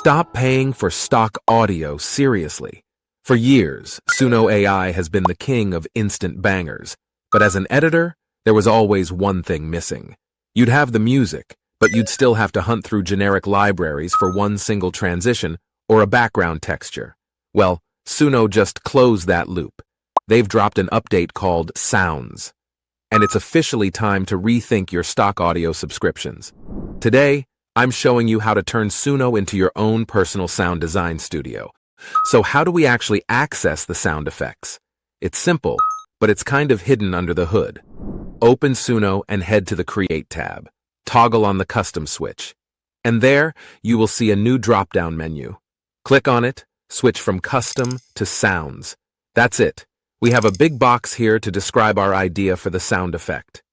Stop paying for stock audio seriously. For years, Suno AI has been the king of instant bangers. But as an editor, there was always one thing missing. You'd have the music, but you'd still have to hunt through generic libraries for one single transition or a background texture. Well, Suno just closed that loop. They've dropped an update called Sounds. And it's officially time to rethink your stock audio subscriptions. Today, I'm showing you how to turn Suno into your own personal sound design studio. So how do we actually access the sound effects? It's simple, but it's kind of hidden under the hood. Open Suno and head to the Create tab. Toggle on the Custom switch. And there, you will see a new drop-down menu. Click on it, switch from Custom to Sounds. That's it. We have a big box here to describe our idea for the sound effect.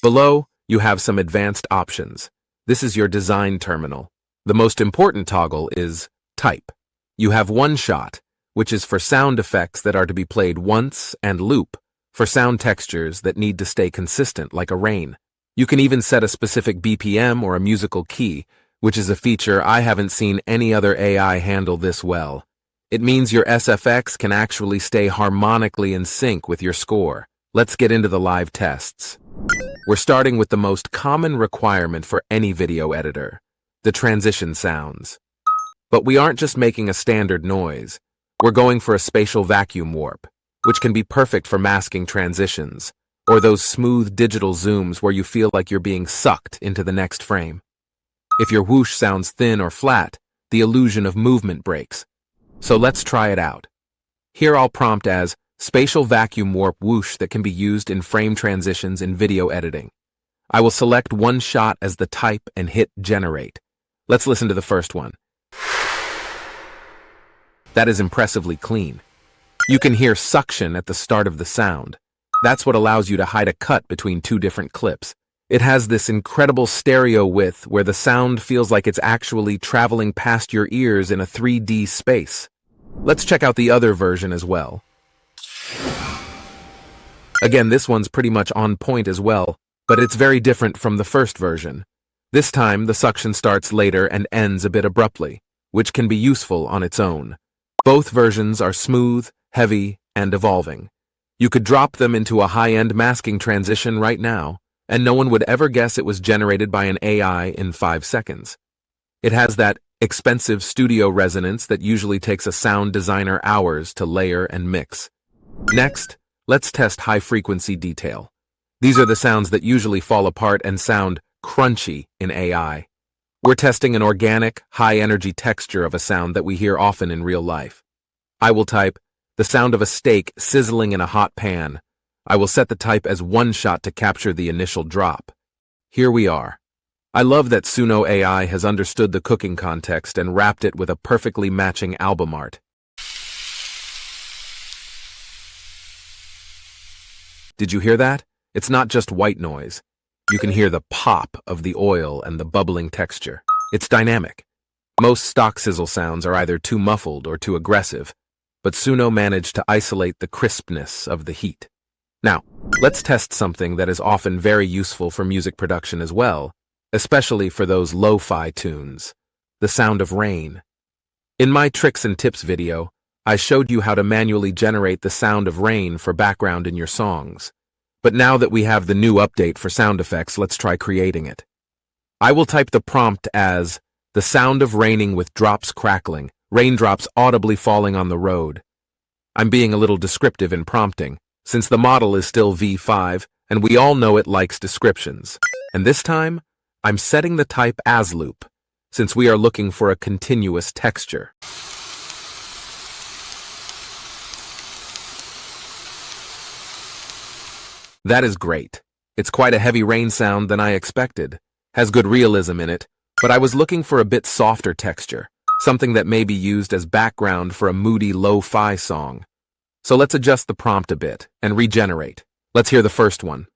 Below, you have some advanced options. This is your design terminal. The most important toggle is Type. You have one shot, which is for sound effects that are to be played once, and Loop, for sound textures that need to stay consistent like a rain. You can even set a specific BPM or a musical key, which is a feature I haven't seen any other AI handle this well. It means your SFX can actually stay harmonically in sync with your score. Let's get into the live tests. We're starting with the most common requirement for any video editor, the transition sounds. But we aren't just making a standard noise. We're going for a spatial vacuum warp, which can be perfect for masking transitions, or those smooth digital zooms where you feel like you're being sucked into the next frame. If your whoosh sounds thin or flat, the illusion of movement breaks. So let's try it out. Here I'll prompt as spatial vacuum warp whoosh that can be used in frame transitions in video editing. I will select one shot as the type and hit generate. Let's listen to the first one. That is impressively clean. You can hear suction at the start of the sound. That's what allows you to hide a cut between two different clips. It has this incredible stereo width where the sound feels like it's actually traveling past your ears in a 3D space. Let's check out the other version as well. Again, this one's pretty much on point as well, but it's very different from the first version. This time, the suction starts later and ends a bit abruptly, which can be useful on its own. Both versions are smooth, heavy, and evolving. You could drop them into a high-end masking transition right now, and no one would ever guess it was generated by an AI in 5 seconds. It has that expensive studio resonance that usually takes a sound designer hours to layer and mix. Next, let's test high-frequency detail. These are the sounds that usually fall apart and sound crunchy in AI. We're testing an organic, high-energy texture of a sound that we hear often in real life. I will type the sound of a steak sizzling in a hot pan. I will set the type as one shot to capture the initial drop. Here we are. I love that Suno AI has understood the cooking context and wrapped it with a perfectly matching album art. Did you hear that? It's not just white noise. You can hear the pop of the oil and the bubbling texture. It's dynamic. Most stock sizzle sounds are either too muffled or too aggressive, but Suno managed to isolate the crispness of the heat. Now, let's test something that is often very useful for music production as well, especially for those lo-fi tunes, the sound of rain. In my tricks and tips video, I showed you how to manually generate the sound of rain for background in your songs. But now that we have the new update for sound effects, let's try creating it. I will type the prompt as the sound of raining with drops crackling, raindrops audibly falling on the road. I'm being a little descriptive in prompting, since the model is still V5, and we all know it likes descriptions. And this time, I'm setting the type as loop, since we are looking for a continuous texture. That is great. It's quite a heavy rain sound than I expected. Has good realism in it, but I was looking for a bit softer texture, something that may be used as background for a moody lo-fi song. So let's adjust the prompt a bit and regenerate. Let's hear the first one.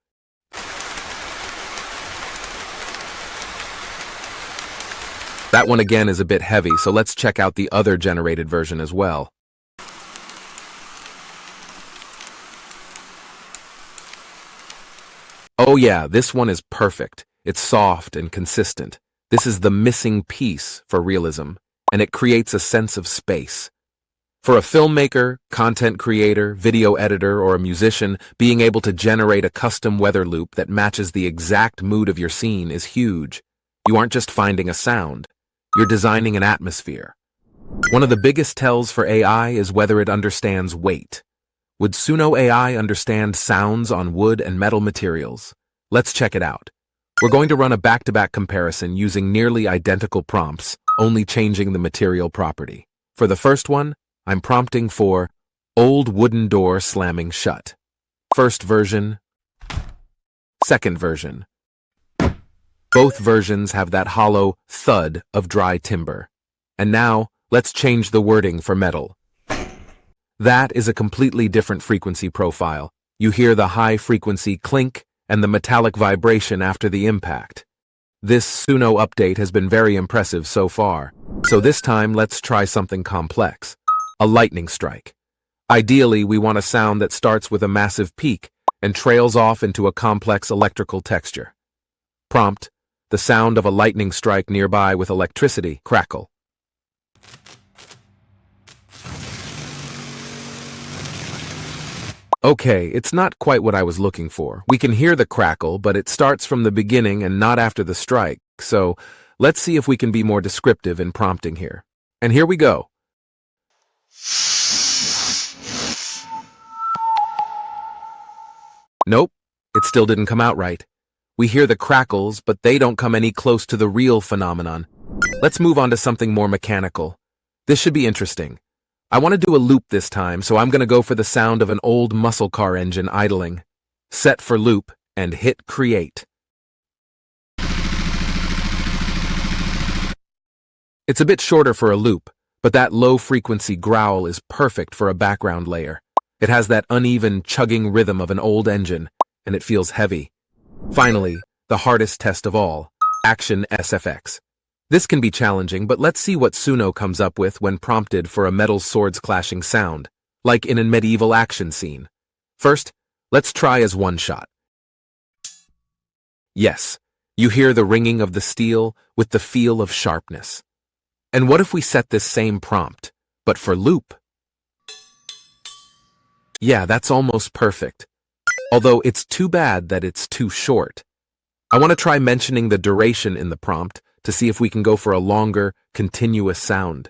That one again is a bit heavy, so let's check out the other generated version as well. Oh yeah, this one is perfect. It's soft and consistent. This is the missing piece for realism. and it creates a sense of space. For a filmmaker, content creator, video editor, or a musician, being able to generate a custom weather loop that matches the exact mood of your scene is huge. You aren't just finding a sound, you're designing an atmosphere. One of the biggest tells for AI is whether it understands weight. Would Suno AI understand sounds on wood and metal materials? Let's check it out. We're going to run a back-to-back comparison using nearly identical prompts, only changing the material property. For the first one, I'm prompting for old wooden door slamming shut. First version, second version. Both versions have that hollow thud of dry timber. And now, let's change the wording for metal. That is a completely different frequency profile. You hear the high-frequency clink and the metallic vibration after the impact. This Suno update has been very impressive so far. So this time, let's try something complex. A lightning strike. Ideally, we want a sound that starts with a massive peak and trails off into a complex electrical texture. Prompt: the sound of a lightning strike nearby with electricity crackle. Okay, it's not quite what I was looking for. We can hear the crackle, but it starts from the beginning and not after the strike, so let's see if we can be more descriptive in prompting here. And here we go. Nope, it still didn't come out right. We hear the crackles, but they don't come any close to the real phenomenon. Let's move on to something more mechanical. This should be interesting. I want to do a loop this time, so I'm going to go for the sound of an old muscle car engine idling. Set for loop and hit create. It's a bit shorter for a loop, but that low-frequency growl is perfect for a background layer. It has that uneven, chugging rhythm of an old engine, and it feels heavy. Finally, the hardest test of all, Action SFX. This can be challenging, but let's see what Suno comes up with when prompted for a metal swords clashing sound, like in a medieval action scene. First, let's try as one shot. Yes, you hear the ringing of the steel with the feel of sharpness. And what if we set this same prompt, but for loop? Yeah, that's almost perfect. Although it's too bad that it's too short. I want to try mentioning the duration in the prompt to see if we can go for a longer, continuous sound.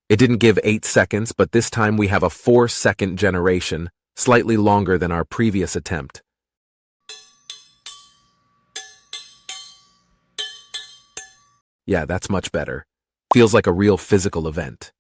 It didn't give 8 seconds, but this time we have a 4-second generation, slightly longer than our previous attempt. Yeah, that's much better. Feels like a real physical event.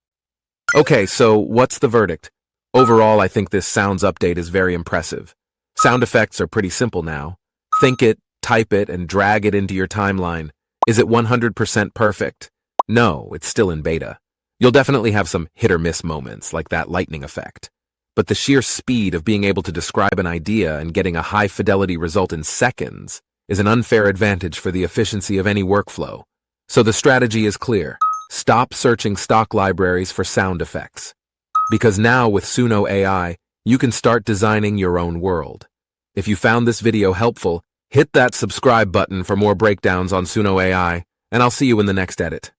Okay, so what's the verdict? Overall, I think this sounds update is very impressive. Sound effects are pretty simple now. Think it, type it, and drag it into your timeline. Is it 100% perfect? No, it's still in beta. You'll definitely have some hit-or-miss moments, like that lightning effect. But the sheer speed of being able to describe an idea and getting a high-fidelity result in seconds is an unfair advantage for the efficiency of any workflow. So the strategy is clear. Stop searching stock libraries for sound effects. Because now with Suno AI, you can start designing your own world. If you found this video helpful, hit that subscribe button for more breakdowns on Suno AI, and I'll see you in the next edit.